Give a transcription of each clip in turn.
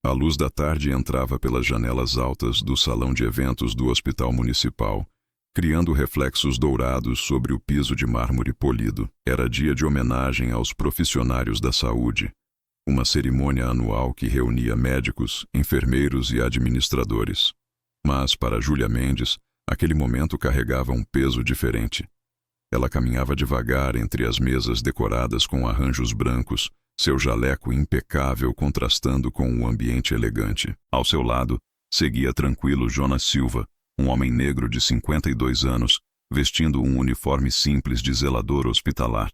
A luz da tarde entrava pelas janelas altas do salão de eventos do Hospital Municipal, criando reflexos dourados sobre o piso de mármore polido. Era dia de homenagem aos profissionários da saúde, uma cerimônia anual que reunia médicos, enfermeiros e administradores. Mas, para Júlia Mendes, aquele momento carregava um peso diferente. Ela caminhava devagar entre as mesas decoradas com arranjos brancos, seu jaleco impecável contrastando com o ambiente elegante. Ao seu lado, seguia tranquilo Jonas Silva, um homem negro de 52 anos, vestindo um uniforme simples de zelador hospitalar.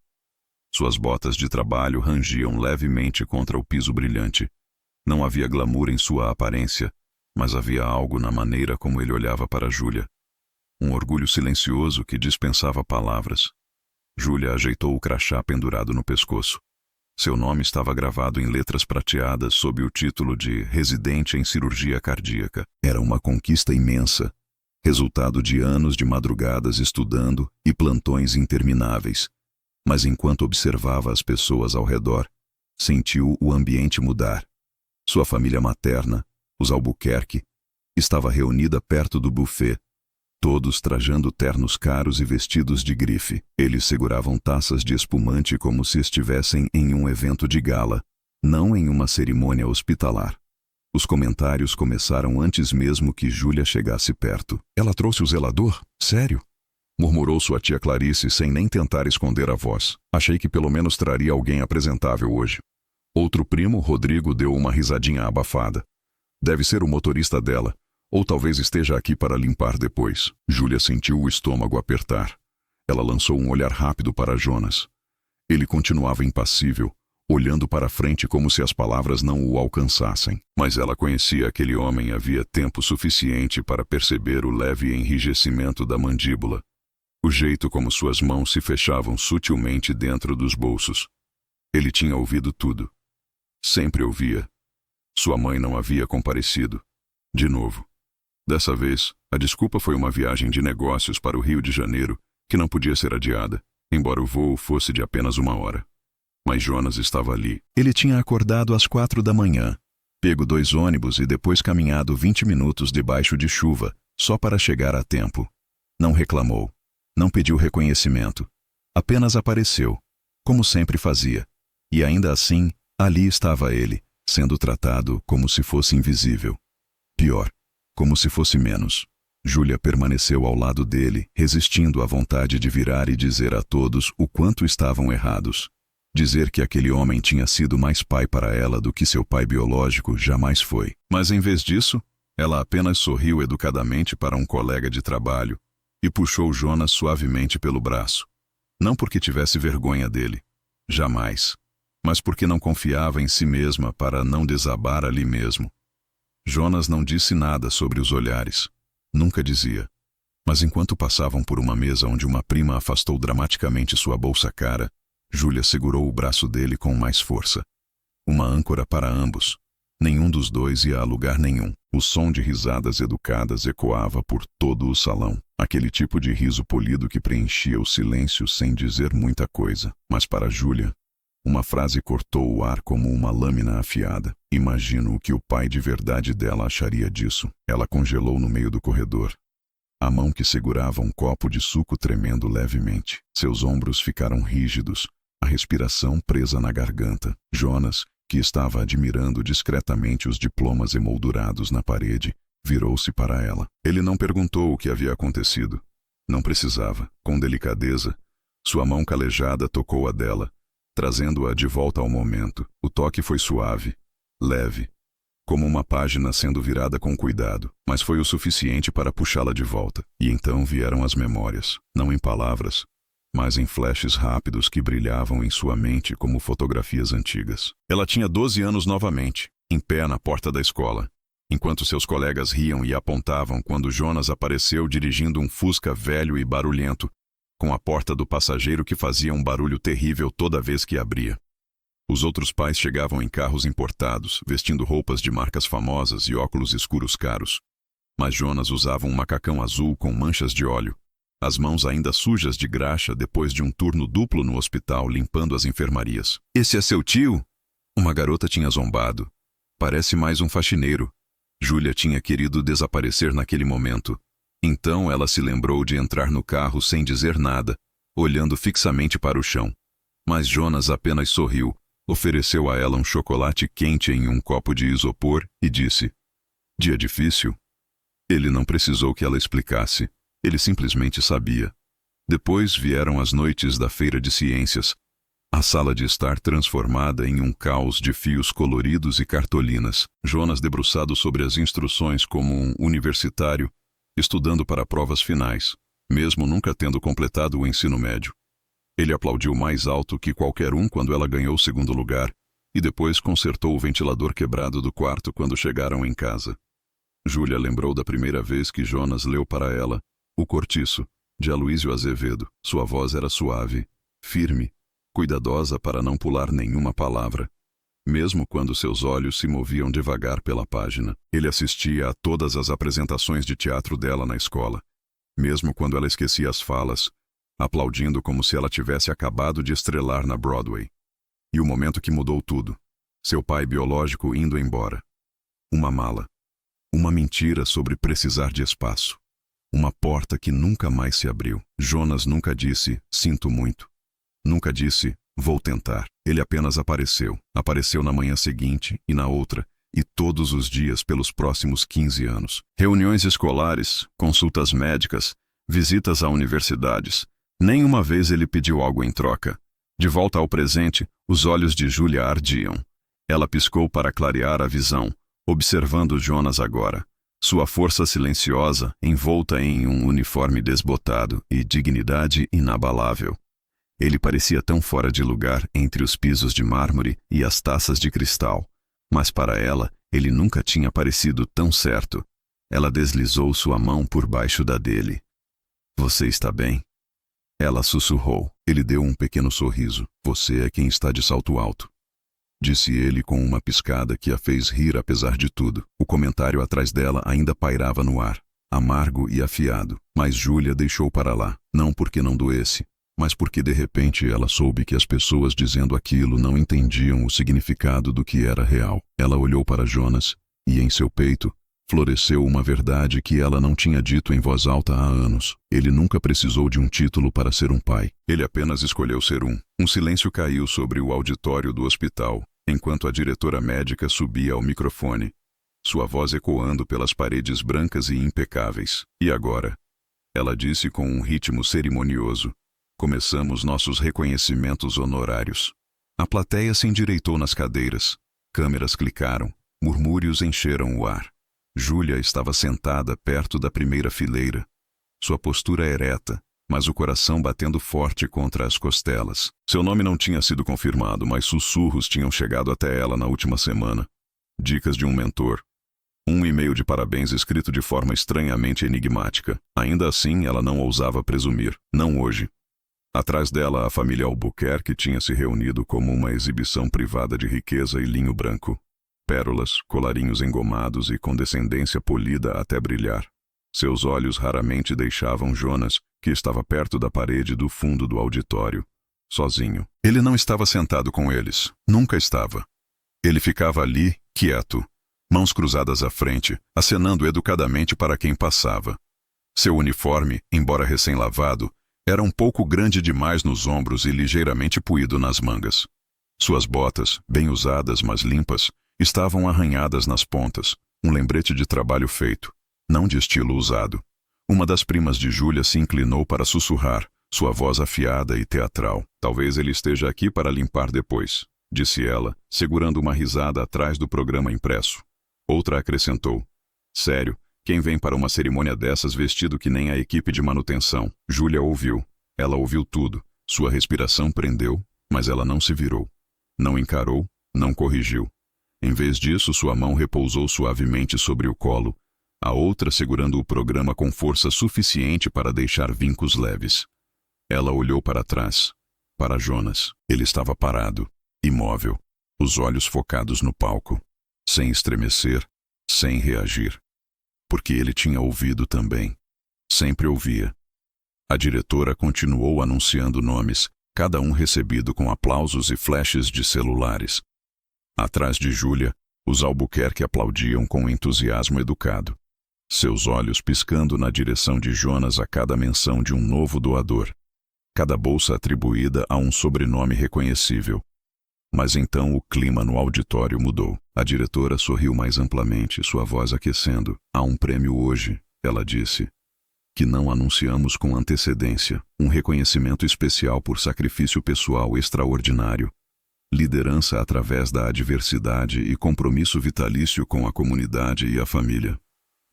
Suas botas de trabalho rangiam levemente contra o piso brilhante. Não havia glamour em sua aparência, mas havia algo na maneira como ele olhava para Júlia. Um orgulho silencioso que dispensava palavras. Júlia ajeitou o crachá pendurado no pescoço. Seu nome estava gravado em letras prateadas sob o título de residente em cirurgia cardíaca. Era uma conquista imensa, resultado de anos de madrugadas estudando e plantões intermináveis. Mas enquanto observava as pessoas ao redor, sentiu o ambiente mudar. Sua família materna, os Albuquerque, estava reunida perto do buffet, todos trajando ternos caros e vestidos de grife. Eles seguravam taças de espumante como se estivessem em um evento de gala, não em uma cerimônia hospitalar. Os comentários começaram antes mesmo que Júlia chegasse perto. "Ela trouxe o zelador? Sério?" murmurou sua tia Clarice sem nem tentar esconder a voz. "Achei que pelo menos traria alguém apresentável hoje." Outro primo, Rodrigo, deu uma risadinha abafada. "Deve ser o motorista dela. Ou talvez esteja aqui para limpar depois." Júlia sentiu o estômago apertar. Ela lançou um olhar rápido para Jonas. Ele continuava impassível, olhando para frente como se as palavras não o alcançassem. Mas ela conhecia aquele homem havia tempo suficiente para perceber o leve enrijecimento da mandíbula, o jeito como suas mãos se fechavam sutilmente dentro dos bolsos. Ele tinha ouvido tudo. Sempre ouvia. Sua mãe não havia comparecido. De novo. Dessa vez, a desculpa foi uma viagem de negócios para o Rio de Janeiro, que não podia ser adiada, embora o voo fosse de apenas 1 hora. Mas Jonas estava ali. Ele tinha acordado às 4 da manhã, pego 2 ônibus e depois caminhado 20 minutos debaixo de chuva, só para chegar a tempo. Não reclamou. Não pediu reconhecimento. Apenas apareceu, como sempre fazia. E ainda assim, ali estava ele, sendo tratado como se fosse invisível. Pior, como se fosse menos. Júlia permaneceu ao lado dele, resistindo à vontade de virar e dizer a todos o quanto estavam errados. Dizer que aquele homem tinha sido mais pai para ela do que seu pai biológico jamais foi. Mas em vez disso, ela apenas sorriu educadamente para um colega de trabalho e puxou Jonas suavemente pelo braço. Não porque tivesse vergonha dele. Jamais. Mas porque não confiava em si mesma para não desabar ali mesmo. Jonas não disse nada sobre os olhares. Nunca dizia. Mas enquanto passavam por uma mesa onde uma prima afastou dramaticamente sua bolsa cara, Júlia segurou o braço dele com mais força. Uma âncora para ambos. Nenhum dos dois ia a lugar nenhum. O som de risadas educadas ecoava por todo o salão. Aquele tipo de riso polido que preenchia o silêncio sem dizer muita coisa. Mas para Júlia, uma frase cortou o ar como uma lâmina afiada. Imagino o que o pai de verdade dela acharia disso. Ela congelou no meio do corredor. A mão que segurava um copo de suco tremendo levemente. Seus ombros ficaram rígidos, a respiração presa na garganta. Jonas, que estava admirando discretamente os diplomas emoldurados na parede, virou-se para ela. Ele não perguntou o que havia acontecido. Não precisava. Com delicadeza, sua mão calejada tocou a dela, trazendo-a de volta ao momento. O toque foi suave, leve, como uma página sendo virada com cuidado, mas foi o suficiente para puxá-la de volta. E então vieram as memórias, não em palavras, mas em flashes rápidos que brilhavam em sua mente como fotografias antigas. Ela tinha 12 anos novamente, em pé na porta da escola, enquanto seus colegas riam e apontavam quando Jonas apareceu dirigindo um Fusca velho e barulhento, com a porta do passageiro que fazia um barulho terrível toda vez que abria. Os outros pais chegavam em carros importados, vestindo roupas de marcas famosas e óculos escuros caros. Mas Jonas usava um macacão azul com manchas de óleo, as mãos ainda sujas de graxa depois de um turno duplo no hospital limpando as enfermarias. "Esse é seu tio?" Uma garota tinha zombado. Parece mais um faxineiro. Júlia tinha querido desaparecer naquele momento. Então ela se lembrou de entrar no carro sem dizer nada, olhando fixamente para o chão. Mas Jonas apenas sorriu, ofereceu a ela um chocolate quente em um copo de isopor e disse: "Dia difícil?" Ele não precisou que ela explicasse. Ele simplesmente sabia. Depois vieram as noites da feira de ciências. A sala de estar transformada em um caos de fios coloridos e cartolinas. Jonas debruçado sobre as instruções como um universitário, estudando para provas finais, mesmo nunca tendo completado o ensino médio. Ele aplaudiu mais alto que qualquer um quando ela ganhou o segundo lugar, e depois consertou o ventilador quebrado do quarto quando chegaram em casa. Júlia lembrou da primeira vez que Jonas leu para ela O Cortiço, de Aloísio Azevedo. Sua voz era suave, firme, cuidadosa para não pular nenhuma palavra. Mesmo quando seus olhos se moviam devagar pela página, ele assistia a todas as apresentações de teatro dela na escola. Mesmo quando ela esquecia as falas, aplaudindo como se ela tivesse acabado de estrelar na Broadway. E o momento que mudou tudo. Seu pai biológico indo embora. Uma mala. Uma mentira sobre precisar de espaço. Uma porta que nunca mais se abriu. Jonas nunca disse, sinto muito. Nunca disse, vou tentar. Ele apenas apareceu. Apareceu na manhã seguinte e na outra, e todos os dias pelos próximos 15 anos. Reuniões escolares, consultas médicas, visitas a universidades. Nenhuma vez ele pediu algo em troca. De volta ao presente, os olhos de Júlia ardiam. Ela piscou para clarear a visão, observando Jonas agora. Sua força silenciosa, envolta em um uniforme desbotado e dignidade inabalável. Ele parecia tão fora de lugar entre os pisos de mármore e as taças de cristal. Mas para ela, ele nunca tinha parecido tão certo. Ela deslizou sua mão por baixo da dele. Você está bem? Ela sussurrou. Ele deu um pequeno sorriso. Você é quem está de salto alto. Disse ele com uma piscada que a fez rir apesar de tudo. O comentário atrás dela ainda pairava no ar, amargo e afiado. Mas Júlia deixou para lá, não porque não doesse, mas porque de repente ela soube que as pessoas dizendo aquilo não entendiam o significado do que era real. Ela olhou para Jonas, e em seu peito floresceu uma verdade que ela não tinha dito em voz alta há anos. Ele nunca precisou de um título para ser um pai. Ele apenas escolheu ser um. Um silêncio caiu sobre o auditório do hospital, enquanto a diretora médica subia ao microfone, sua voz ecoando pelas paredes brancas e impecáveis. E agora? Ela disse com um ritmo cerimonioso. Começamos nossos reconhecimentos honorários. A plateia se endireitou nas cadeiras. Câmeras clicaram. Murmúrios encheram o ar. Júlia estava sentada perto da primeira fileira. Sua postura ereta, mas o coração batendo forte contra as costelas. Seu nome não tinha sido confirmado, mas sussurros tinham chegado até ela na última semana. Dicas de um mentor. Um e-mail de parabéns escrito de forma estranhamente enigmática. Ainda assim, ela não ousava presumir. Não hoje. Atrás dela, a família Albuquerque tinha se reunido como uma exibição privada de riqueza e linho branco. Pérolas, colarinhos engomados e condescendência polida até brilhar. Seus olhos raramente deixavam Jonas, que estava perto da parede do fundo do auditório, sozinho. Ele não estava sentado com eles. Nunca estava. Ele ficava ali, quieto, mãos cruzadas à frente, acenando educadamente para quem passava. Seu uniforme, embora recém-lavado, era um pouco grande demais nos ombros e ligeiramente puído nas mangas. Suas botas, bem usadas mas limpas, estavam arranhadas nas pontas, um lembrete de trabalho feito, não de estilo usado. Uma das primas de Júlia se inclinou para sussurrar, sua voz afiada e teatral. Talvez ele esteja aqui para limpar depois, disse ela, segurando uma risada atrás do programa impresso. Outra acrescentou, sério, quem vem para uma cerimônia dessas vestido que nem a equipe de manutenção? Júlia ouviu. Ela ouviu tudo. Sua respiração prendeu, mas ela não se virou. Não encarou, não corrigiu. Em vez disso, sua mão repousou suavemente sobre o colo, a outra segurando o programa com força suficiente para deixar vincos leves. Ela olhou para trás, para Jonas. Ele estava parado, imóvel, os olhos focados no palco, sem estremecer, sem reagir. Porque ele tinha ouvido também. Sempre ouvia. A diretora continuou anunciando nomes, cada um recebido com aplausos e flashes de celulares. Atrás de Júlia, Os Albuquerque aplaudiam com entusiasmo educado, seus olhos piscando na direção de Jonas a cada menção de um novo doador, cada bolsa atribuída a um sobrenome reconhecível. Mas então o clima no auditório mudou. A diretora sorriu mais amplamente, sua voz aquecendo. Há um prêmio hoje, ela disse, que não anunciamos com antecedência, um reconhecimento especial por sacrifício pessoal extraordinário, liderança através da adversidade e compromisso vitalício com a comunidade e a família.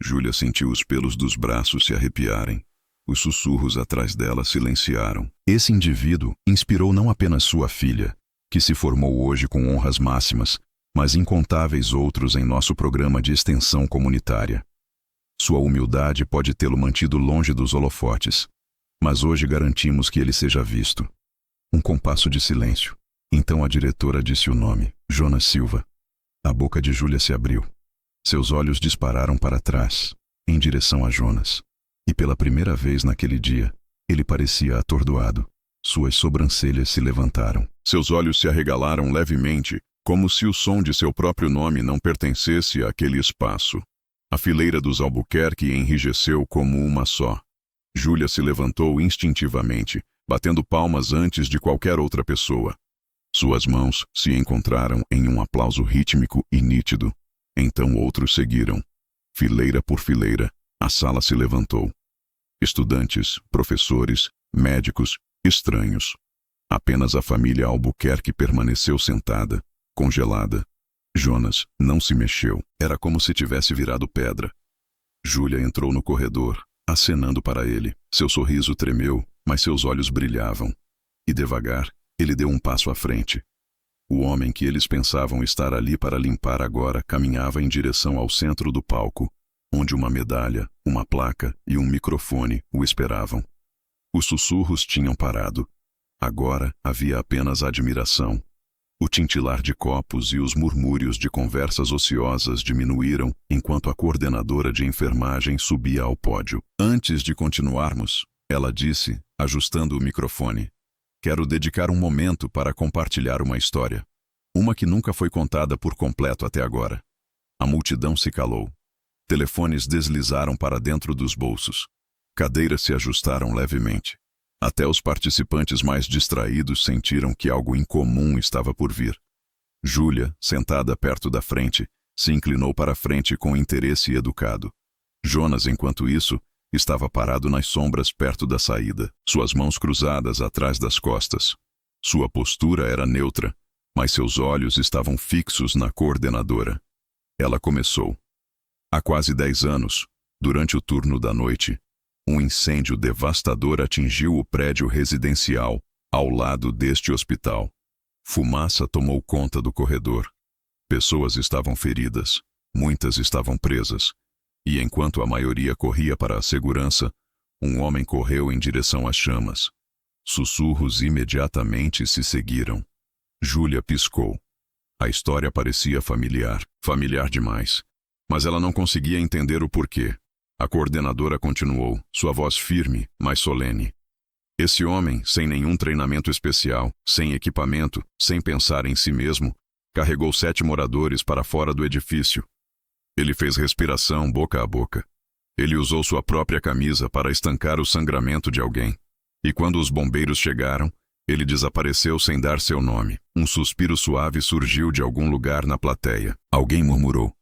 Júlia sentiu os pelos dos braços se arrepiarem. Os sussurros atrás dela silenciaram. Esse indivíduo inspirou não apenas sua filha, que se formou hoje com honras máximas, mas incontáveis outros em nosso programa de extensão comunitária. Sua humildade pode tê-lo mantido longe dos holofotes, mas hoje garantimos que ele seja visto. Um compasso de silêncio. Então a diretora disse o nome, Jonas Silva. A boca de Júlia se abriu. Seus olhos dispararam para trás, em direção a Jonas. E pela primeira vez naquele dia, ele parecia atordoado. Suas sobrancelhas se levantaram. Seus olhos se arregalaram levemente, como se o som de seu próprio nome não pertencesse àquele espaço. A fileira dos Albuquerque enrijeceu como uma só. Júlia se levantou instintivamente, batendo palmas antes de qualquer outra pessoa. Suas mãos se encontraram em um aplauso rítmico e nítido. Então outros seguiram. Fileira por fileira, a sala se levantou. Estudantes, professores, médicos, estranhos. Apenas a família Albuquerque permaneceu sentada, congelada. Jonas não se mexeu. Era como se tivesse virado pedra. Júlia entrou no corredor, acenando para ele. Seu sorriso tremeu, mas seus olhos brilhavam. E devagar, ele deu um passo à frente. O homem que eles pensavam estar ali para limpar agora caminhava em direção ao centro do palco, onde uma medalha, uma placa e um microfone o esperavam. Os sussurros tinham parado. Agora havia apenas admiração. O tintilar de copos e os murmúrios de conversas ociosas diminuíram enquanto a coordenadora de enfermagem subia ao pódio. Antes de continuarmos, ela disse, ajustando o microfone, quero dedicar um momento para compartilhar uma história. Uma que nunca foi contada por completo até agora. A multidão se calou. Telefones deslizaram para dentro dos bolsos. Cadeiras se ajustaram levemente. Até os participantes mais distraídos sentiram que algo incomum estava por vir. Júlia, sentada perto da frente, se inclinou para a frente com interesse educado. Jonas, enquanto isso, estava parado nas sombras perto da saída, suas mãos cruzadas atrás das costas. Sua postura era neutra, mas seus olhos estavam fixos na coordenadora. Ela começou. Há quase 10 anos, durante o turno da noite, um incêndio devastador atingiu o prédio residencial, ao lado deste hospital. Fumaça tomou conta do corredor. Pessoas estavam feridas, muitas estavam presas. E enquanto a maioria corria para a segurança, um homem correu em direção às chamas. Sussurros imediatamente se seguiram. Júlia piscou. A história parecia familiar, familiar demais. Mas ela não conseguia entender o porquê. A coordenadora continuou, sua voz firme, mas solene. Esse homem, sem nenhum treinamento especial, sem equipamento, sem pensar em si mesmo, carregou 7 moradores para fora do edifício. Ele fez respiração boca a boca. Ele usou sua própria camisa para estancar o sangramento de alguém. E quando os bombeiros chegaram, ele desapareceu sem dar seu nome. Um suspiro suave surgiu de algum lugar na plateia. Alguém murmurou.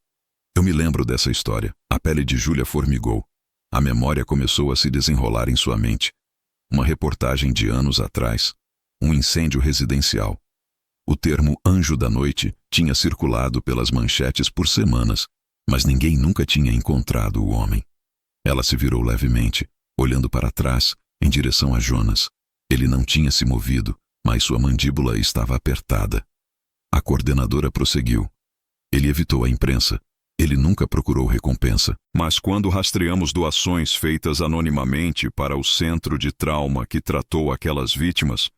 Eu me lembro dessa história. A pele de Júlia formigou. A memória começou a se desenrolar em sua mente. Uma reportagem de anos atrás. Um incêndio residencial. O termo anjo da noite tinha circulado pelas manchetes por semanas, mas ninguém nunca tinha encontrado o homem. Ela se virou levemente, olhando para trás, em direção a Jonas. Ele não tinha se movido, mas sua mandíbula estava apertada. A coordenadora prosseguiu. Ele evitou a imprensa. Ele nunca procurou recompensa. Mas quando rastreamos doações feitas anonimamente para o centro de trauma que tratou aquelas vítimas,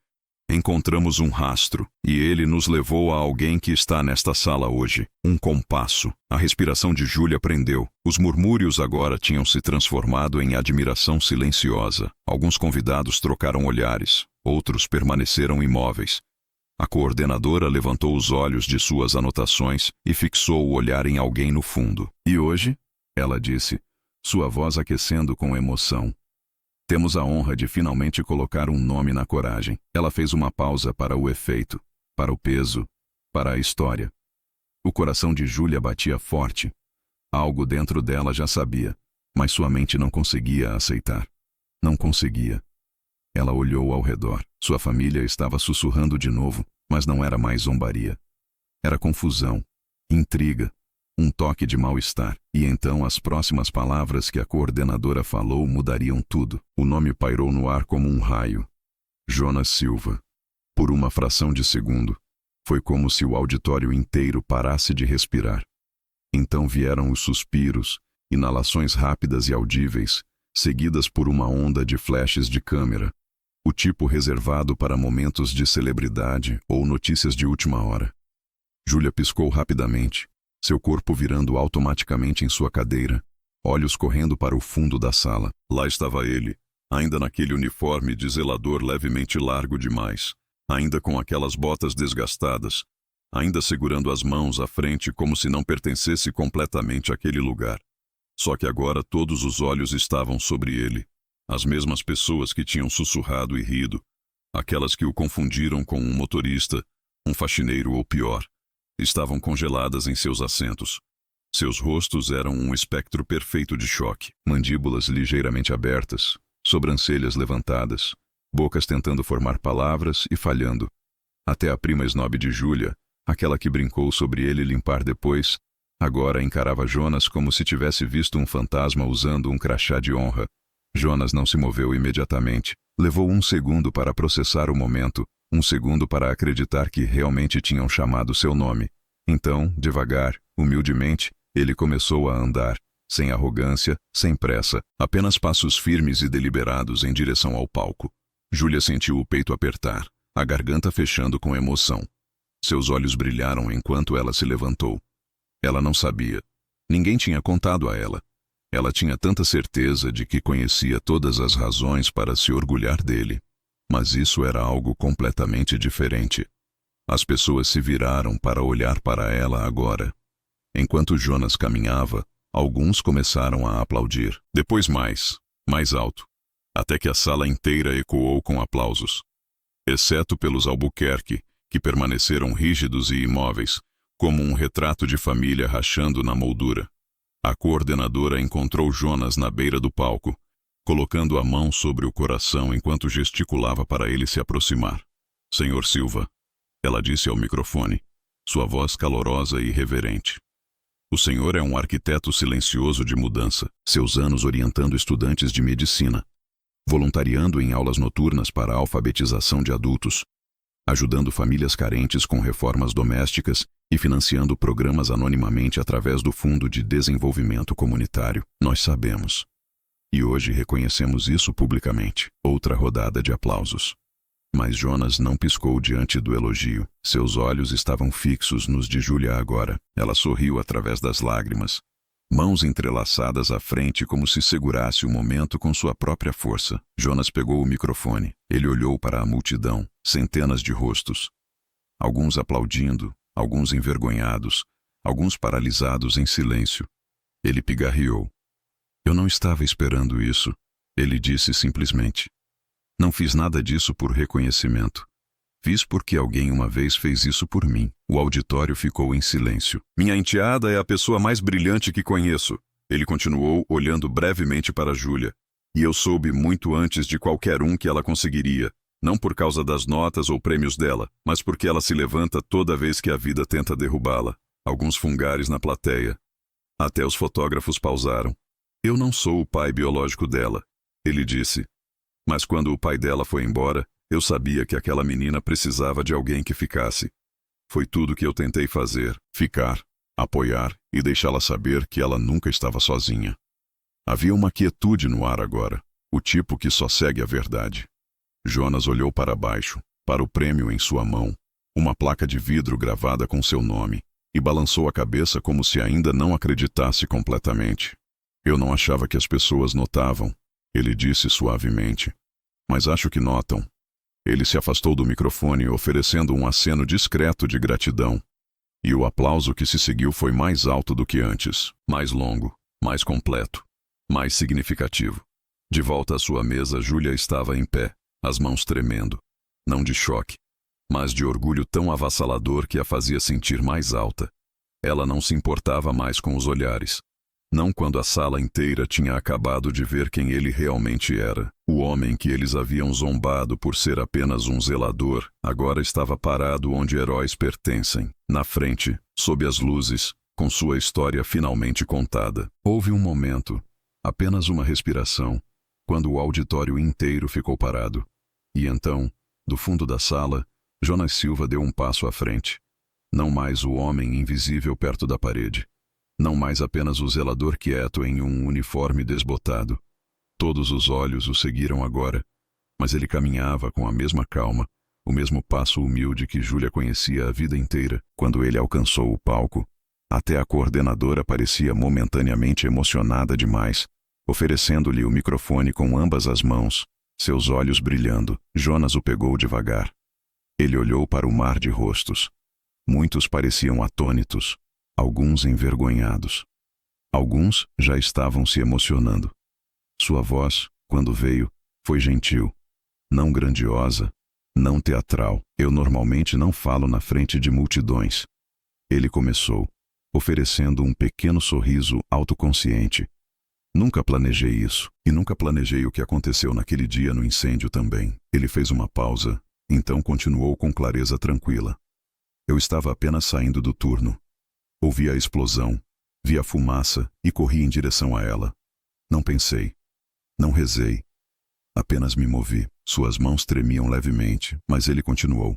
encontramos um rastro, e ele nos levou a alguém que está nesta sala hoje. Um compasso. A respiração de Júlia prendeu. Os murmúrios agora tinham se transformado em admiração silenciosa. Alguns convidados trocaram olhares, outros permaneceram imóveis. A coordenadora levantou os olhos de suas anotações e fixou o olhar em alguém no fundo. E hoje, ela disse, sua voz aquecendo com emoção, temos a honra de finalmente colocar um nome na coragem. Ela fez uma pausa para o efeito, para o peso, para a história. O coração de Júlia batia forte. Algo dentro dela já sabia, mas sua mente não conseguia aceitar. Não conseguia. Ela olhou ao redor. Sua família estava sussurrando de novo, mas não era mais zombaria. Era confusão, intriga, um toque de mal-estar. E então as próximas palavras que a coordenadora falou mudariam tudo. O nome pairou no ar como um raio. Jonas Silva. Por uma fração de segundo, foi como se o auditório inteiro parasse de respirar. Então vieram os suspiros, inalações rápidas e audíveis, seguidas por uma onda de flashes de câmera, o tipo reservado para momentos de celebridade ou notícias de última hora. Júlia piscou rapidamente, seu corpo virando automaticamente em sua cadeira, olhos correndo para o fundo da sala. Lá estava ele, ainda naquele uniforme de zelador levemente largo demais, ainda com aquelas botas desgastadas, ainda segurando as mãos à frente como se não pertencesse completamente àquele lugar. Só que agora todos os olhos estavam sobre ele. As mesmas pessoas que tinham sussurrado e rido, aquelas que o confundiram com um motorista, um faxineiro ou pior, estavam congeladas em seus assentos. Seus rostos eram um espectro perfeito de choque, mandíbulas ligeiramente abertas, sobrancelhas levantadas, bocas tentando formar palavras e falhando. Até a prima esnobe de Júlia, aquela que brincou sobre ele limpar depois, agora encarava Jonas como se tivesse visto um fantasma usando um crachá de honra. Jonas não se moveu imediatamente. Levou um segundo para processar o momento, um segundo para acreditar que realmente tinham chamado seu nome. Então, devagar, humildemente, ele começou a andar, sem arrogância, sem pressa, apenas passos firmes e deliberados em direção ao palco. Júlia sentiu o peito apertar, a garganta fechando com emoção. Seus olhos brilharam enquanto ela se levantou. Ela não sabia. Ninguém tinha contado a ela. Ela tinha tanta certeza de que conhecia todas as razões para se orgulhar dele. Mas isso era algo completamente diferente. As pessoas se viraram para olhar para ela agora. Enquanto Jonas caminhava, alguns começaram a aplaudir. Depois mais alto, até que a sala inteira ecoou com aplausos. Exceto pelos Albuquerque, que permaneceram rígidos e imóveis, como um retrato de família rachando na moldura. A coordenadora encontrou Jonas na beira do palco, colocando a mão sobre o coração enquanto gesticulava para ele se aproximar. Senhor Silva, ela disse ao microfone, sua voz calorosa e reverente. O senhor é um arquiteto silencioso de mudança, seus anos orientando estudantes de medicina, voluntariando em aulas noturnas para a alfabetização de adultos, ajudando famílias carentes com reformas domésticas e financiando programas anonimamente através do Fundo de Desenvolvimento Comunitário. Nós sabemos. E hoje reconhecemos isso publicamente. Outra rodada de aplausos. Mas Jonas não piscou diante do elogio. Seus olhos estavam fixos nos de Júlia agora. Ela sorriu através das lágrimas. Mãos entrelaçadas à frente como se segurasse o momento com sua própria força. Jonas pegou o microfone. Ele olhou para a multidão, centenas de rostos. Alguns aplaudindo, alguns envergonhados, alguns paralisados em silêncio. Ele pigarreou. Eu não estava esperando isso, ele disse simplesmente. Não fiz nada disso por reconhecimento. Fiz porque alguém uma vez fez isso por mim. O auditório ficou em silêncio. Minha enteada é a pessoa mais brilhante que conheço. Ele continuou olhando brevemente para Júlia. E eu soube muito antes de qualquer um que ela conseguiria. Não por causa das notas ou prêmios dela, mas porque ela se levanta toda vez que a vida tenta derrubá-la. Alguns fungares na plateia. Até os fotógrafos pausaram. Eu não sou o pai biológico dela, ele disse. Mas quando o pai dela foi embora, eu sabia que aquela menina precisava de alguém que ficasse. Foi tudo que eu tentei fazer, ficar, apoiar e deixá-la saber que ela nunca estava sozinha. Havia uma quietude no ar agora, o tipo que só segue a verdade. Jonas olhou para baixo, para o prêmio em sua mão, uma placa de vidro gravada com seu nome, e balançou a cabeça como se ainda não acreditasse completamente. Eu não achava que as pessoas notavam, ele disse suavemente. Mas acho que notam. Ele se afastou do microfone, oferecendo um aceno discreto de gratidão. E o aplauso que se seguiu foi mais alto do que antes, mais longo, mais completo, mais significativo. De volta à sua mesa, Júlia estava em pé, as mãos tremendo, não de choque, mas de orgulho tão avassalador que a fazia sentir mais alta. Ela não se importava mais com os olhares. Não quando a sala inteira tinha acabado de ver quem ele realmente era. O homem que eles haviam zombado por ser apenas um zelador, agora estava parado onde heróis pertencem, na frente, sob as luzes, com sua história finalmente contada. Houve um momento, apenas uma respiração, quando o auditório inteiro ficou parado. E então, do fundo da sala, Jonas Silva deu um passo à frente. Não mais o homem invisível perto da parede. Não mais apenas o zelador quieto em um uniforme desbotado. Todos os olhos o seguiram agora, mas ele caminhava com a mesma calma, o mesmo passo humilde que Júlia conhecia a vida inteira. Quando ele alcançou o palco, até a coordenadora parecia momentaneamente emocionada demais, oferecendo-lhe o microfone com ambas as mãos, seus olhos brilhando. Jonas o pegou devagar. Ele olhou para o mar de rostos. Muitos pareciam atônitos, alguns envergonhados. Alguns já estavam se emocionando. Sua voz, quando veio, foi gentil, não grandiosa, não teatral. Eu normalmente não falo na frente de multidões. Ele começou, oferecendo um pequeno sorriso autoconsciente. Nunca planejei isso, e nunca planejei o que aconteceu naquele dia no incêndio também. Ele fez uma pausa, então continuou com clareza tranquila. Eu estava apenas saindo do turno. Ouvi a explosão, vi a fumaça e corri em direção a ela. Não pensei. Não rezei. Apenas me movi. Suas mãos tremiam levemente, mas ele continuou.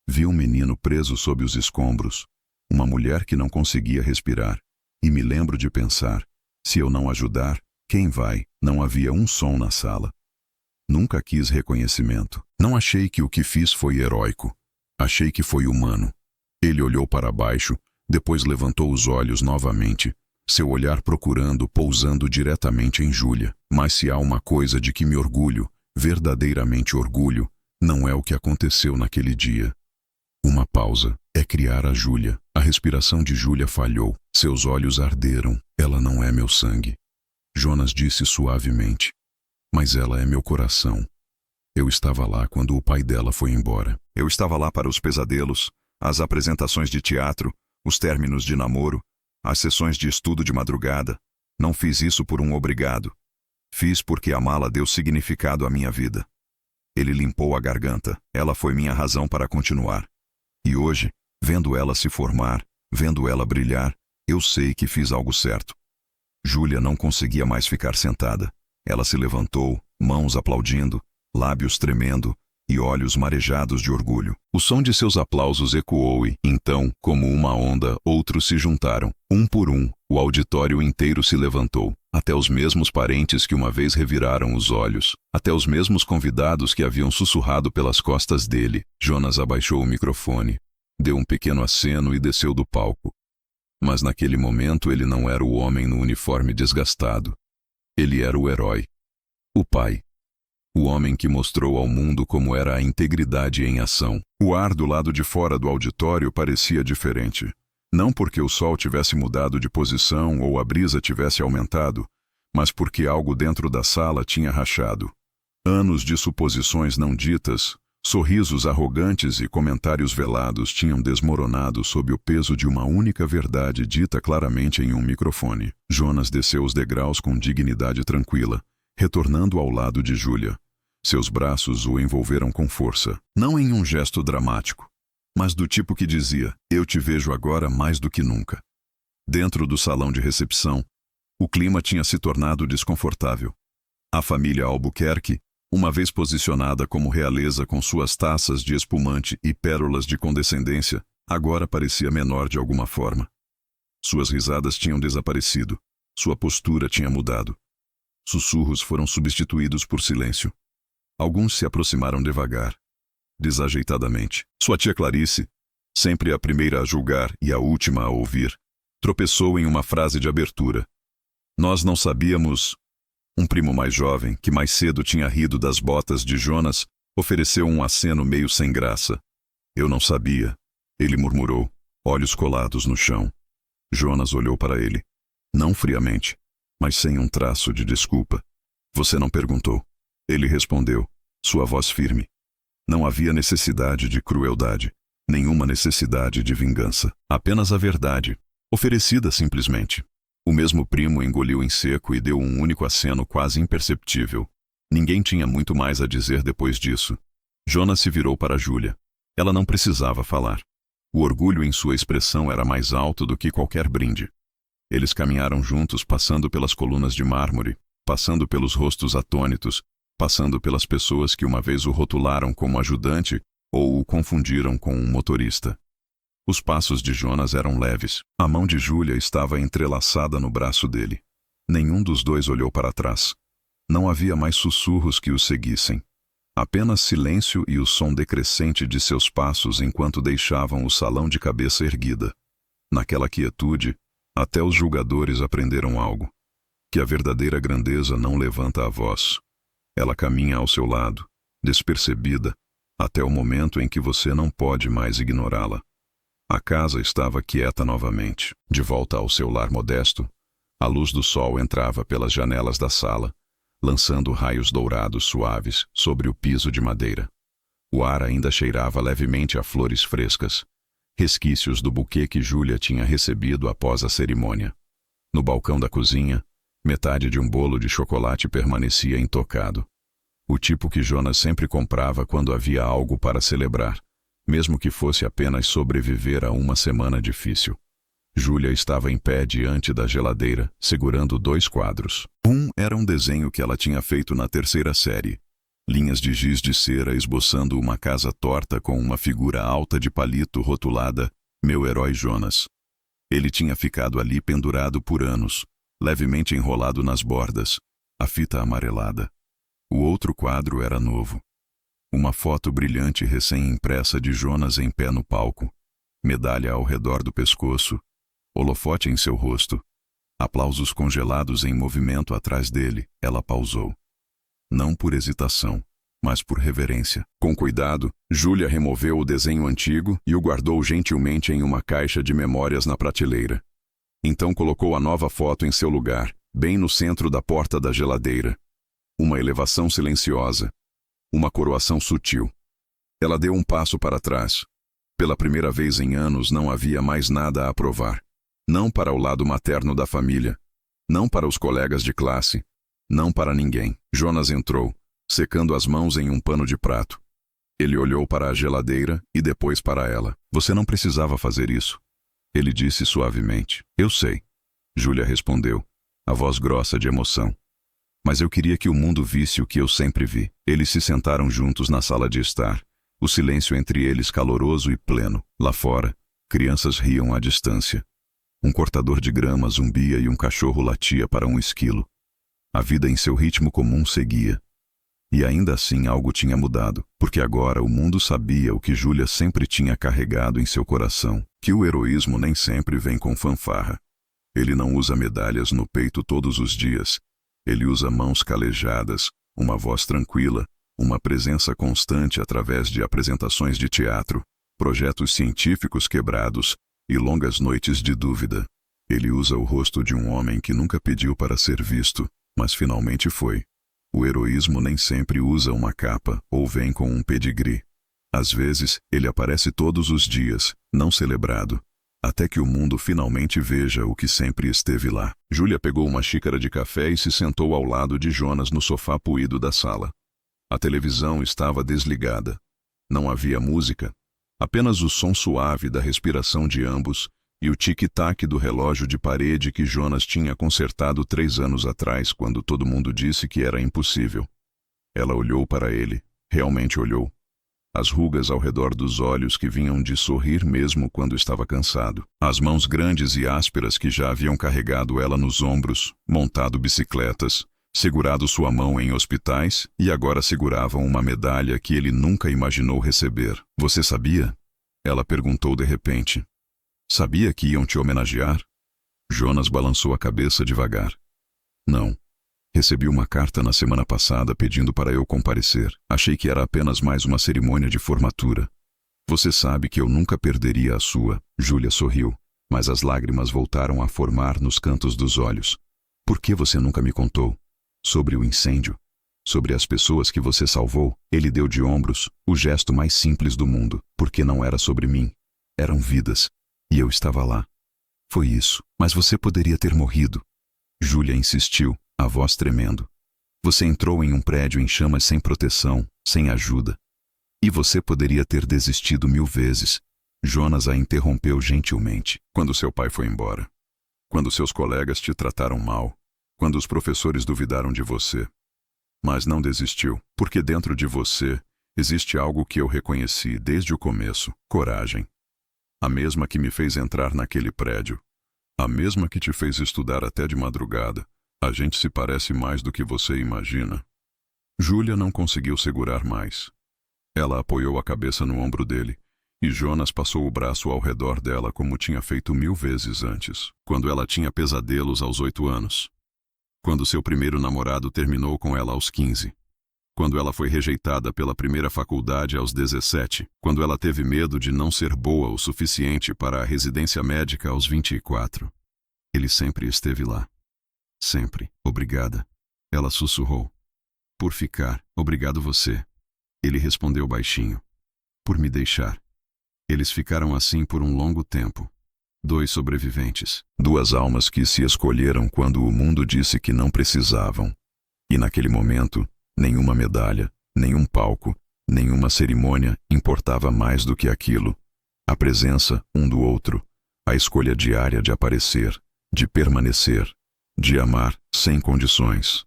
Vi um menino preso sob os escombros, uma mulher que não conseguia respirar, e me lembro de pensar, se eu não ajudar, quem vai? Não havia um som na sala. Nunca quis reconhecimento. Não achei que o que fiz foi heróico. Achei que foi humano. Ele olhou para baixo, depois levantou os olhos novamente, seu olhar procurando, pousando diretamente em Júlia. Mas se há uma coisa de que me orgulho, verdadeiramente orgulho, não é o que aconteceu naquele dia. Uma pausa. É criar a Júlia. A respiração de Júlia falhou. Seus olhos arderam. Ela não é meu sangue. Jonas disse suavemente. Mas ela é meu coração. Eu estava lá quando o pai dela foi embora. Eu estava lá para os pesadelos, as apresentações de teatro, os términos de namoro, as sessões de estudo de madrugada. Não fiz isso por um obrigado. Fiz porque amá-la deu significado à minha vida. Ele limpou a garganta. Ela foi minha razão para continuar. E hoje, vendo ela se formar, vendo ela brilhar, eu sei que fiz algo certo. Júlia não conseguia mais ficar sentada. Ela se levantou, mãos aplaudindo, lábios tremendo e olhos marejados de orgulho. O som de seus aplausos ecoou e, então, como uma onda, outros se juntaram. Um por um, o auditório inteiro se levantou. Até os mesmos parentes que uma vez reviraram os olhos. Até os mesmos convidados que haviam sussurrado pelas costas dele. Jonas abaixou o microfone, deu um pequeno aceno e desceu do palco. Mas naquele momento ele não era o homem no uniforme desgastado. Ele era o herói. O pai. O homem que mostrou ao mundo como era a integridade em ação. O ar do lado de fora do auditório parecia diferente. Não porque o sol tivesse mudado de posição ou a brisa tivesse aumentado, mas porque algo dentro da sala tinha rachado. Anos de suposições não ditas, sorrisos arrogantes e comentários velados tinham desmoronado sob o peso de uma única verdade dita claramente em um microfone. Jonas desceu os degraus com dignidade tranquila, retornando ao lado de Júlia. Seus braços o envolveram com força, não em um gesto dramático, mas do tipo que dizia, eu te vejo agora mais do que nunca. Dentro do salão de recepção, o clima tinha se tornado desconfortável. A família Albuquerque, uma vez posicionada como realeza com suas taças de espumante e pérolas de condescendência, agora parecia menor de alguma forma. Suas risadas tinham desaparecido, sua postura tinha mudado. Sussurros foram substituídos por silêncio. Alguns se aproximaram devagar, desajeitadamente. Sua tia Clarice, sempre a primeira a julgar e a última a ouvir, tropeçou em uma frase de abertura. Nós não sabíamos... Um primo mais jovem, que mais cedo tinha rido das botas de Jonas, Ofereceu um aceno meio sem graça. Eu não sabia. Ele murmurou, olhos colados no chão. Jonas olhou para ele. Não friamente, mas sem um traço de desculpa. Você não perguntou. Ele respondeu, sua voz firme. Não havia necessidade de crueldade, nenhuma necessidade de vingança. Apenas a verdade, oferecida simplesmente. O mesmo primo engoliu em seco e deu um único aceno quase imperceptível. Ninguém tinha muito mais a dizer depois disso. Jonas se virou para Júlia. Ela não precisava falar. O orgulho em sua expressão era mais alto do que qualquer brinde. Eles caminharam juntos, passando pelas colunas de mármore, passando pelos rostos atônitos, passando pelas pessoas que uma vez o rotularam como ajudante ou o confundiram com um motorista. Os passos de Jonas eram leves. A mão de Júlia estava entrelaçada no braço dele. Nenhum dos dois olhou para trás. Não havia mais sussurros que os seguissem. Apenas silêncio e o som decrescente de seus passos enquanto deixavam o salão de cabeça erguida. Naquela quietude, até os julgadores aprenderam algo. Que a verdadeira grandeza não levanta a voz. Ela caminha ao seu lado, despercebida, até o momento em que você não pode mais ignorá-la. A casa estava quieta novamente. De volta ao seu lar modesto, a luz do sol entrava pelas janelas da sala, lançando raios dourados suaves sobre o piso de madeira. O ar ainda cheirava levemente a flores frescas, resquícios do buquê que Júlia tinha recebido após a cerimônia. No balcão da cozinha, metade de um bolo de chocolate permanecia intocado. O tipo que Jonas sempre comprava quando havia algo para celebrar, mesmo que fosse apenas sobreviver a uma semana difícil. Júlia estava em pé diante da geladeira, segurando 2 quadros. Um era um desenho que ela tinha feito na 3ª série. Linhas de giz de cera esboçando uma casa torta com uma figura alta de palito rotulada, meu herói Jonas. Ele tinha ficado ali pendurado por anos, levemente enrolado nas bordas, a fita amarelada. O outro quadro era novo. Uma foto brilhante recém-impressa de Jonas em pé no palco, medalha ao redor do pescoço, holofote em seu rosto, aplausos congelados em movimento atrás dele. Ela pausou. Não por hesitação, mas por reverência. Com cuidado, Júlia removeu o desenho antigo e o guardou gentilmente em uma caixa de memórias na prateleira. Então colocou a nova foto em seu lugar, bem no centro da porta da geladeira. Uma elevação silenciosa. Uma coroação sutil. Ela deu um passo para trás. Pela primeira vez em anos não havia mais nada a provar. Não para o lado materno da família. Não para os colegas de classe. Não para ninguém. Jonas entrou, secando as mãos em um pano de prato. Ele olhou para a geladeira e depois para ela. Você não precisava fazer isso. Ele disse suavemente. Eu sei. Júlia respondeu, a voz grossa de emoção. Mas eu queria que o mundo visse o que eu sempre vi. Eles se sentaram juntos na sala de estar, o silêncio entre eles caloroso e pleno. Lá fora, crianças riam à distância. Um cortador de grama zumbia e um cachorro latia para um esquilo. A vida em seu ritmo comum seguia. E ainda assim algo tinha mudado, porque agora o mundo sabia o que Júlia sempre tinha carregado em seu coração, que o heroísmo nem sempre vem com fanfarra. Ele não usa medalhas no peito todos os dias. Ele usa mãos calejadas, uma voz tranquila, uma presença constante através de apresentações de teatro, projetos científicos quebrados e longas noites de dúvida. Ele usa o rosto de um homem que nunca pediu para ser visto, mas finalmente foi. O heroísmo nem sempre usa uma capa ou vem com um pedigree. Às vezes, ele aparece todos os dias, não celebrado, até que o mundo finalmente veja o que sempre esteve lá. Júlia pegou uma xícara de café e se sentou ao lado de Jonas no sofá puído da sala. A televisão estava desligada. Não havia música, apenas o som suave da respiração de ambos e o tic-tac do relógio de parede que Jonas tinha consertado 3 anos atrás quando todo mundo disse que era impossível. Ela olhou para ele, realmente olhou. As rugas ao redor dos olhos que vinham de sorrir mesmo quando estava cansado. As mãos grandes e ásperas que já haviam carregado ela nos ombros, montado bicicletas, segurado sua mão em hospitais e agora seguravam uma medalha que ele nunca imaginou receber. Você sabia? Ela perguntou de repente. Sabia que iam te homenagear? Jonas balançou a cabeça devagar. Não. Recebi uma carta na semana passada pedindo para eu comparecer. Achei que era apenas mais uma cerimônia de formatura. Você sabe que eu nunca perderia a sua. Júlia sorriu, mas as lágrimas voltaram a formar nos cantos dos olhos. Por que você nunca me contou? Sobre o incêndio? Sobre as pessoas que você salvou? Ele deu de ombros, o gesto mais simples do mundo, porque não era sobre mim. Eram vidas. E eu estava lá. Foi isso. Mas você poderia ter morrido. Júlia insistiu, a voz tremendo. Você entrou em um prédio em chamas sem proteção, sem ajuda. E você poderia ter desistido 1000 vezes. Jonas a interrompeu gentilmente. Quando seu pai foi embora. Quando seus colegas te trataram mal. Quando os professores duvidaram de você. Mas não desistiu, porque dentro de você existe algo que eu reconheci desde o começo: coragem. A mesma que me fez entrar naquele prédio. A mesma que te fez estudar até de madrugada. A gente se parece mais do que você imagina. Júlia não conseguiu segurar mais. Ela apoiou a cabeça no ombro dele, e Jonas passou o braço ao redor dela como tinha feito 1000 vezes antes, quando ela tinha pesadelos aos 8 anos. Quando seu primeiro namorado terminou com ela aos 15. Quando ela foi rejeitada pela primeira faculdade aos 17. Quando ela teve medo de não ser boa o suficiente para a residência médica aos 24. Ele sempre esteve lá. Sempre. Obrigada. Ela sussurrou. Por ficar. Obrigado você. Ele respondeu baixinho. Por me deixar. Eles ficaram assim por um longo tempo. 2 sobreviventes. 2 almas que se escolheram quando o mundo disse que não precisavam. E naquele momento, nenhuma medalha, nenhum palco, nenhuma cerimônia importava mais do que aquilo. A presença um do outro. A escolha diária de aparecer, de permanecer, de amar sem condições.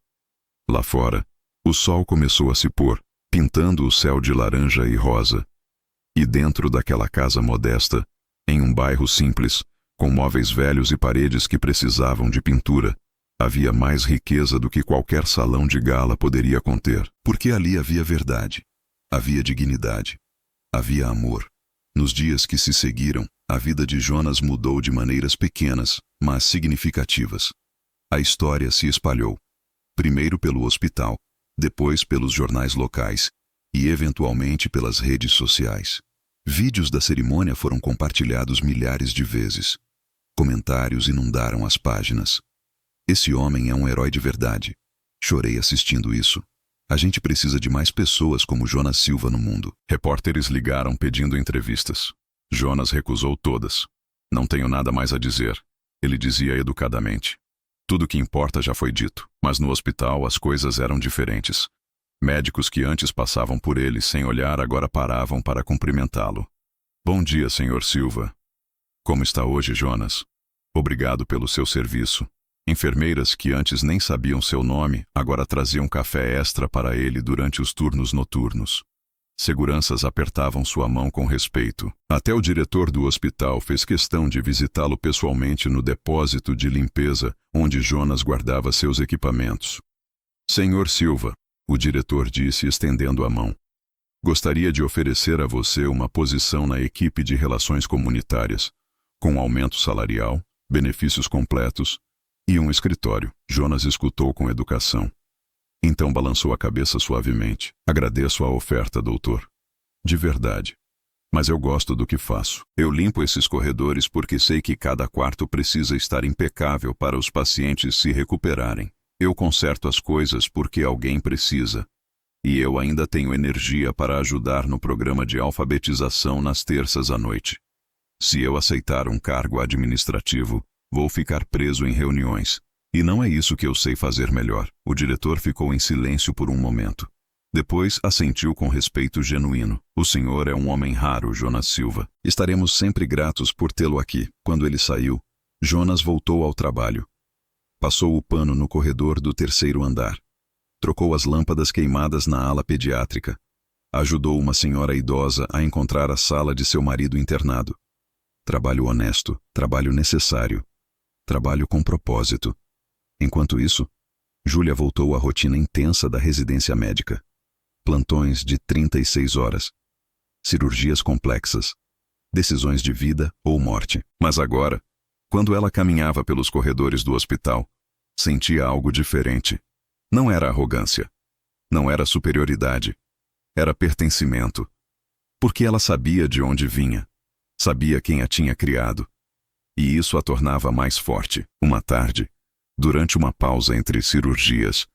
Lá fora, o sol começou a se pôr, pintando o céu de laranja e rosa. E dentro daquela casa modesta, em um bairro simples, com móveis velhos e paredes que precisavam de pintura, havia mais riqueza do que qualquer salão de gala poderia conter. Porque ali havia verdade, havia dignidade, havia amor. Nos dias que se seguiram, a vida de Jonas mudou de maneiras pequenas, mas significativas. A história se espalhou, primeiro pelo hospital, depois pelos jornais locais e, eventualmente, pelas redes sociais. Vídeos da cerimônia foram compartilhados milhares de vezes. Comentários inundaram as páginas. Esse homem é um herói de verdade. Chorei assistindo isso. A gente precisa de mais pessoas como Jonas Silva no mundo. Repórteres ligaram pedindo entrevistas. Jonas recusou todas. Não tenho nada mais a dizer. Ele dizia educadamente. Tudo que importa já foi dito, mas no hospital as coisas eram diferentes. Médicos que antes passavam por ele sem olhar agora paravam para cumprimentá-lo. Bom dia, Sr. Silva. Como está hoje, Jonas? Obrigado pelo seu serviço. Enfermeiras que antes nem sabiam seu nome agora traziam café extra para ele durante os turnos noturnos. Seguranças apertavam sua mão com respeito. Até o diretor do hospital fez questão de visitá-lo pessoalmente no depósito de limpeza onde Jonas guardava seus equipamentos. Senhor Silva, o diretor disse estendendo a mão. Gostaria de oferecer a você uma posição na equipe de relações comunitárias, com aumento salarial, benefícios completos e um escritório. Jonas escutou com educação. Então balançou a cabeça suavemente. Agradeço a oferta, doutor. De verdade. Mas eu gosto do que faço. Eu limpo esses corredores porque sei que cada quarto precisa estar impecável para os pacientes se recuperarem. Eu conserto as coisas porque alguém precisa. E eu ainda tenho energia para ajudar no programa de alfabetização nas terças à noite. Se eu aceitar um cargo administrativo, vou ficar preso em reuniões. E não é isso que eu sei fazer melhor. O diretor ficou em silêncio por um momento. Depois assentiu com respeito genuíno. O senhor é um homem raro, Jonas Silva. Estaremos sempre gratos por tê-lo aqui. Quando ele saiu, Jonas voltou ao trabalho. Passou o pano no corredor do 3º andar. Trocou as lâmpadas queimadas na ala pediátrica. Ajudou uma senhora idosa a encontrar a sala de seu marido internado. Trabalho honesto, trabalho necessário. Trabalho com propósito. Enquanto isso, Júlia voltou à rotina intensa da residência médica. Plantões de 36 horas. Cirurgias complexas. Decisões de vida ou morte. Mas agora, quando ela caminhava pelos corredores do hospital, sentia algo diferente. Não era arrogância. Não era superioridade. Era pertencimento. Porque ela sabia de onde vinha. Sabia quem a tinha criado. E isso a tornava mais forte. Uma tarde, durante uma pausa entre cirurgias,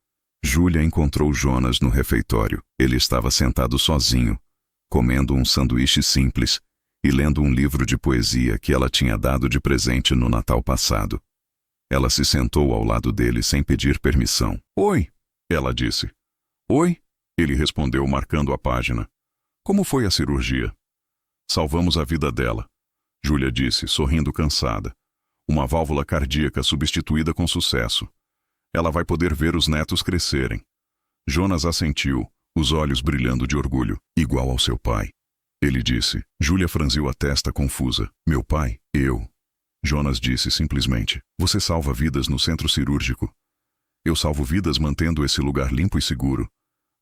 Júlia encontrou Jonas no refeitório. Ele estava sentado sozinho, comendo um sanduíche simples e lendo um livro de poesia que ela tinha dado de presente no Natal passado. Ela se sentou ao lado dele sem pedir permissão. "Oi", ela disse. "Oi", ele respondeu, marcando a página. "Como foi a cirurgia?" "Salvamos a vida dela", Júlia disse, sorrindo cansada. "Uma válvula cardíaca substituída com sucesso. Ela vai poder ver os netos crescerem." Jonas assentiu, os olhos brilhando de orgulho. "Igual ao seu pai", ele disse. Júlia franziu a testa confusa. "Meu pai? Eu?" Jonas disse simplesmente. "Você salva vidas no centro cirúrgico. Eu salvo vidas mantendo esse lugar limpo e seguro.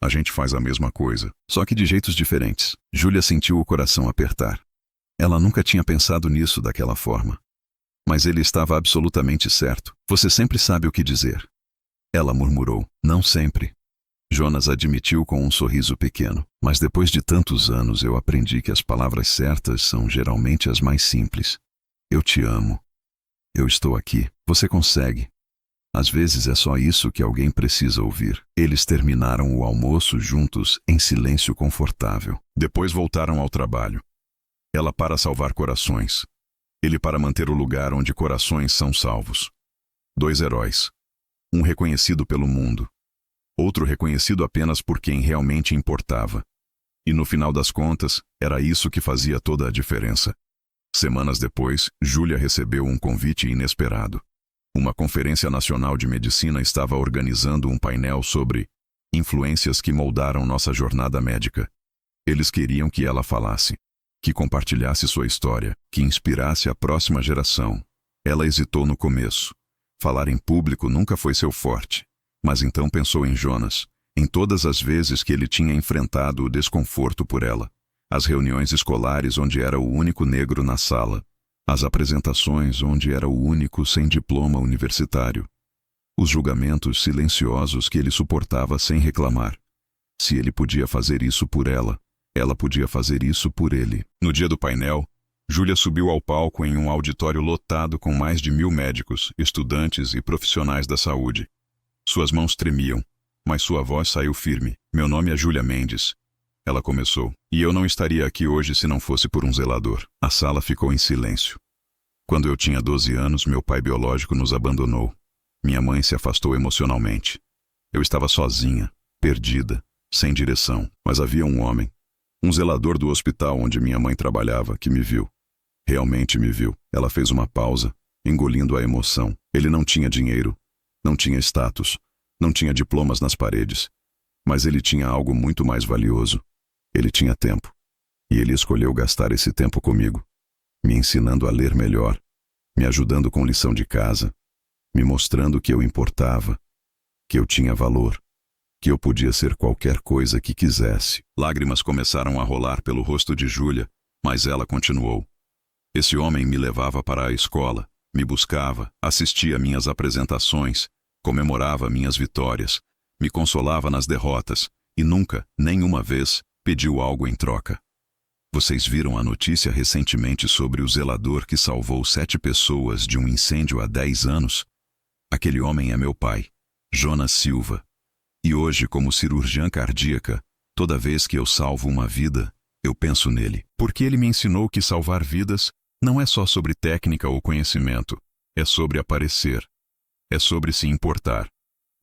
A gente faz a mesma coisa, só que de jeitos diferentes." Júlia sentiu o coração apertar. Ela nunca tinha pensado nisso daquela forma. Mas ele estava absolutamente certo. "Você sempre sabe o que dizer." Ela murmurou. "Não sempre." Jonas admitiu com um sorriso pequeno. "Mas depois de tantos anos eu aprendi que as palavras certas são geralmente as mais simples. Eu te amo. Eu estou aqui. Você consegue." Às vezes é só isso que alguém precisa ouvir. Eles terminaram o almoço juntos em silêncio confortável. Depois voltaram ao trabalho. Ela para salvar corações. Ele para manter o lugar onde corações são salvos. 2 heróis. Um reconhecido pelo mundo. Outro reconhecido apenas por quem realmente importava. E no final das contas, era isso que fazia toda a diferença. Semanas depois, Júlia recebeu um convite inesperado. Uma conferência nacional de medicina estava organizando um painel sobre influências que moldaram nossa jornada médica. Eles queriam que ela falasse, que compartilhasse sua história, que inspirasse a próxima geração. Ela hesitou no começo. Falar em público nunca foi seu forte. Mas então pensou em Jonas, em todas as vezes que ele tinha enfrentado o desconforto por ela. As reuniões escolares onde era o único negro na sala. As apresentações onde era o único sem diploma universitário. Os julgamentos silenciosos que ele suportava sem reclamar. Se ele podia fazer isso por ela podia fazer isso por ele. No dia do painel, Júlia subiu ao palco em um auditório lotado com mais de 1000 médicos, estudantes e profissionais da saúde. Suas mãos tremiam, mas sua voz saiu firme. "Meu nome é Júlia Mendes", ela começou. "E eu não estaria aqui hoje se não fosse por um zelador." A sala ficou em silêncio. "Quando eu tinha 12 anos, meu pai biológico nos abandonou. Minha mãe se afastou emocionalmente. Eu estava sozinha, perdida, sem direção. Mas havia um homem, um zelador do hospital onde minha mãe trabalhava, que me viu. Realmente me viu." Ela fez uma pausa, engolindo a emoção. "Ele não tinha dinheiro, não tinha status, não tinha diplomas nas paredes. Mas ele tinha algo muito mais valioso. Ele tinha tempo. E ele escolheu gastar esse tempo comigo, me ensinando a ler melhor, me ajudando com lição de casa, me mostrando que eu importava, que eu tinha valor, que eu podia ser qualquer coisa que quisesse." Lágrimas começaram a rolar pelo rosto de Júlia, mas ela continuou. "Esse homem me levava para a escola, me buscava, assistia minhas apresentações, comemorava minhas vitórias, me consolava nas derrotas e nunca, nenhuma vez, pediu algo em troca. Vocês viram a notícia recentemente sobre o zelador que salvou 7 pessoas de um incêndio há 10 anos? Aquele homem é meu pai, Jonas Silva. E hoje, como cirurgiã cardíaca, toda vez que eu salvo uma vida, eu penso nele. Porque ele me ensinou que salvar vidas não é só sobre técnica ou conhecimento, é sobre aparecer, é sobre se importar,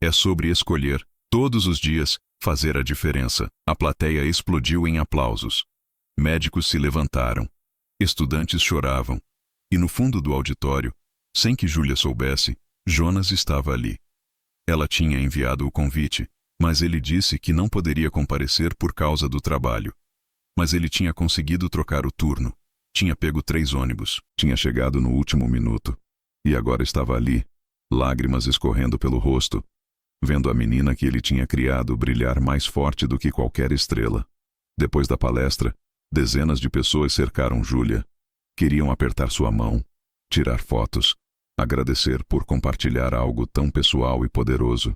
é sobre escolher, todos os dias, fazer a diferença." A plateia explodiu em aplausos. Médicos se levantaram. Estudantes choravam. E no fundo do auditório, sem que Júlia soubesse, Jonas estava ali. Ela tinha enviado o convite, mas ele disse que não poderia comparecer por causa do trabalho. Mas ele tinha conseguido trocar o turno. Tinha pego 3 ônibus. Tinha chegado no último minuto. E agora estava ali, lágrimas escorrendo pelo rosto, vendo a menina que ele tinha criado brilhar mais forte do que qualquer estrela. Depois da palestra, dezenas de pessoas cercaram Júlia. Queriam apertar sua mão, tirar fotos, agradecer por compartilhar algo tão pessoal e poderoso.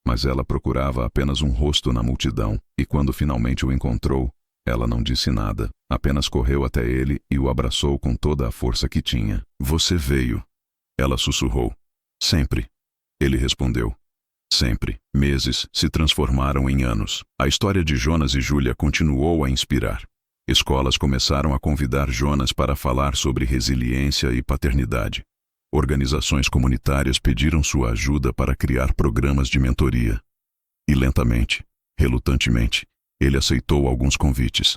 Mas ela procurava apenas um rosto na multidão, e quando finalmente o encontrou, ela não disse nada, apenas correu até ele e o abraçou com toda a força que tinha. Você veio. Ela sussurrou. Sempre. Ele respondeu. Sempre. Meses se transformaram em anos. A história de Jonas e Júlia continuou a inspirar. Escolas começaram a convidar Jonas para falar sobre resiliência e paternidade. Organizações comunitárias pediram sua ajuda para criar programas de mentoria. E lentamente, relutantemente, ele aceitou alguns convites.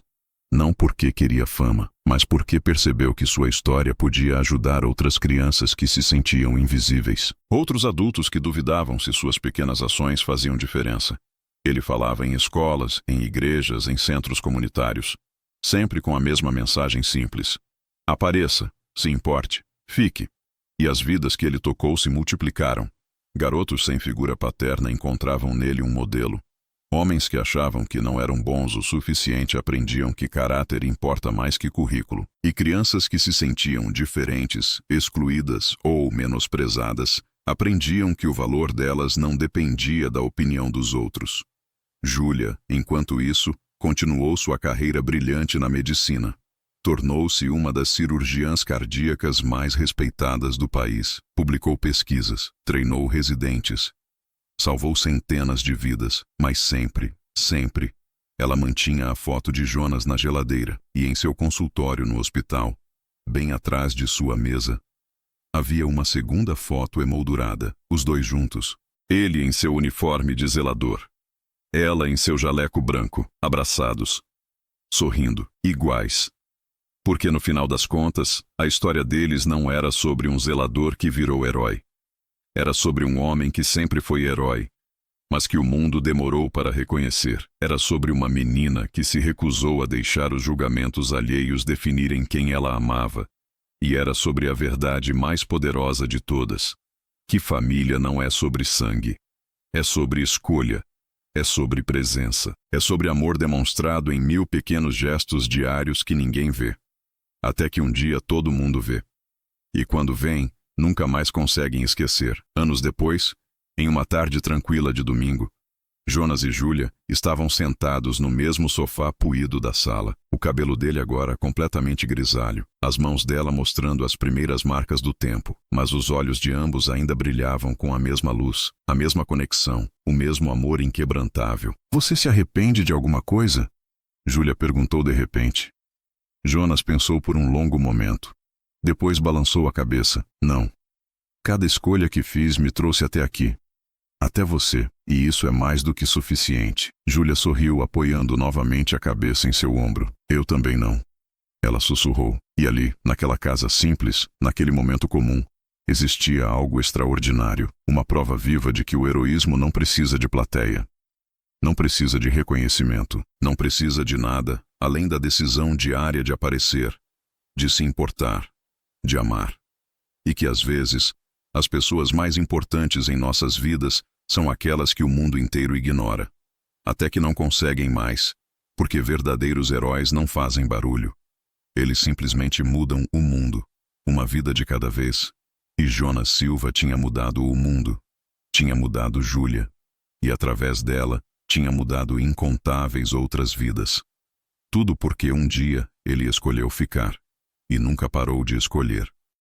Não porque queria fama, mas porque percebeu que sua história podia ajudar outras crianças que se sentiam invisíveis. Outros adultos que duvidavam se suas pequenas ações faziam diferença. Ele falava em escolas, em igrejas, em centros comunitários, sempre com a mesma mensagem simples. Apareça, se importe, fique. E as vidas que ele tocou se multiplicaram. Garotos sem figura paterna encontravam nele um modelo. Homens que achavam que não eram bons o suficiente aprendiam que caráter importa mais que currículo. E crianças que se sentiam diferentes, excluídas ou menosprezadas, aprendiam que o valor delas não dependia da opinião dos outros. Júlia, enquanto isso, continuou sua carreira brilhante na medicina. Tornou-se uma das cirurgiãs cardíacas mais respeitadas do país. Publicou pesquisas, treinou residentes, salvou centenas de vidas, mas sempre, ela mantinha a foto de Jonas na geladeira e em seu consultório no hospital, bem atrás de sua mesa, havia uma segunda foto emoldurada, os dois juntos. Ele em seu uniforme de zelador, ela em seu jaleco branco, abraçados, sorrindo, iguais. Porque no final das contas, a história deles não era sobre um zelador que virou herói. Era sobre um homem que sempre foi herói, mas que o mundo demorou para reconhecer. Era sobre uma menina que se recusou a deixar os julgamentos alheios definirem quem ela amava. E era sobre a verdade mais poderosa de todas, que família não é sobre sangue. É sobre escolha. É sobre presença. É sobre amor demonstrado em 1000 pequenos gestos diários que ninguém vê. Até que um dia todo mundo vê. E quando vem, nunca mais conseguem esquecer. Anos depois, em uma tarde tranquila de domingo, Jonas e Júlia estavam sentados no mesmo sofá puído da sala, o cabelo dele agora completamente grisalho, as mãos dela mostrando as primeiras marcas do tempo, mas os olhos de ambos ainda brilhavam com a mesma luz, a mesma conexão, o mesmo amor inquebrantável. Você se arrepende de alguma coisa? Júlia perguntou de repente. Jonas pensou por um longo momento. Depois balançou a cabeça. Não. Cada escolha que fiz me trouxe até aqui. Até você. E isso é mais do que suficiente. Júlia sorriu, apoiando novamente a cabeça em seu ombro. Eu também não. Ela sussurrou. E ali, naquela casa simples, naquele momento comum, existia algo extraordinário. Uma prova viva de que o heroísmo não precisa de plateia. Não precisa de reconhecimento. Não precisa de nada, além da decisão diária de aparecer, de se importar, de amar. E que às vezes, as pessoas mais importantes em nossas vidas são aquelas que o mundo inteiro ignora. Até que não conseguem mais, porque verdadeiros heróis não fazem barulho. Eles simplesmente mudam o mundo, uma vida de cada vez. E Jonas Silva tinha mudado o mundo. Tinha mudado Júlia. E através dela, tinha mudado incontáveis outras vidas. Tudo porque um dia ele escolheu ficar. E nunca parou de escolher.